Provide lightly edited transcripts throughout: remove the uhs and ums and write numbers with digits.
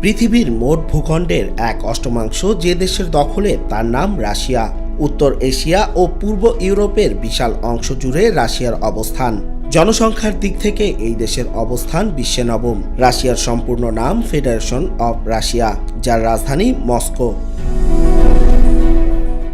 পৃথিবীর মোট ভূখণ্ডের 1/8 যে দেশের দখলে তার নাম রাশিয়া। উত্তর এশিয়া ও পূর্ব ইউরোপের বিশাল অংশ জুড়ে রাশিয়ার অবস্থান। জনসংখ্যার দিক থেকে এই দেশের অবস্থান বিশ্বে নবম। রাশিয়ার সম্পূর্ণ নাম ফেডারেশন অব রাশিয়া, যার রাজধানী Moscow.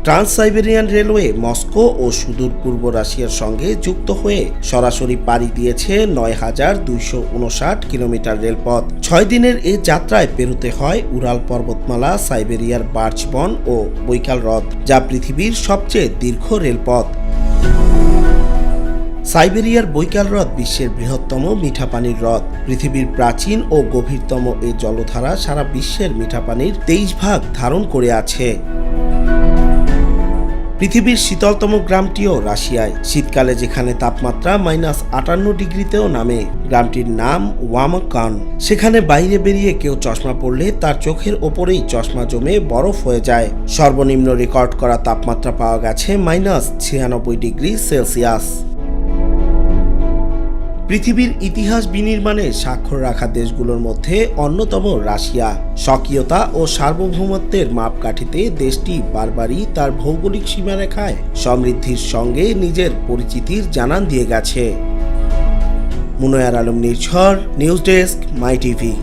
Trans Siberian railway Moscow ও সুদূর পূর্ব রাশিয়ার সঙ্গে যুক্ত হয়ে সরাসরি পাড়ি দিয়েছে ৯,২৫৯ কিলোমিটার রেলপথ। ৬ দিনের এই যাত্রায় পেরোতে হয় উরাল পর্বতমালা, সাইবেরিয়ার বার্চ বন ও বৈকাল হ্রদ, যা পৃথিবীর সবচেয়ে দীর্ঘ রেলপথ। সাইবেরিয়ার বৈকাল হ্রদ বিশ্বের বৃহত্তম মিঠা পানির হ্রদ। পৃথিবীর প্রাচীন ও গভীরতম এই জলধারা সারা বিশ্বের মিঠা পানির 23 ভাগ ধারণ করে আছে। পৃথিবীর শীতলতম গ্রামটিও রাশিয়ায়। শীতকালে যেখানে তাপমাত্রা -৫৮ ডিগ্রিতেও নামে। গ্রামটির নাম ওয়ামকান। সেখানে বাইরে বেরিয়ে কেউ চশমা পরলে তার চোখের ওপরেই চশমা জমে বরফ হয়ে যায়। সর্বনিম্ন রেকর্ড করা তাপমাত্রা পাওয়া গেছে -৯৬ ডিগ্রি সেলসিয়াস। পৃথিবীর ইতিহাস বিনির্মাণে স্বাক্ষর রাখা দেশগুলোর মধ্যে অন্যতম রাশিয়া। স্বকীয়তা ও সার্বভৌমত্বের মাপকাঠিতে দেশটি বারবারই তার ভৌগোলিক সীমারেখায় সমৃদ্ধির সঙ্গে নিজের পরিচিতির জানান দিয়ে গেছে। মুনয়ার আলম নির্ঝর, নিউজ ডেস্ক, মাই টিভি।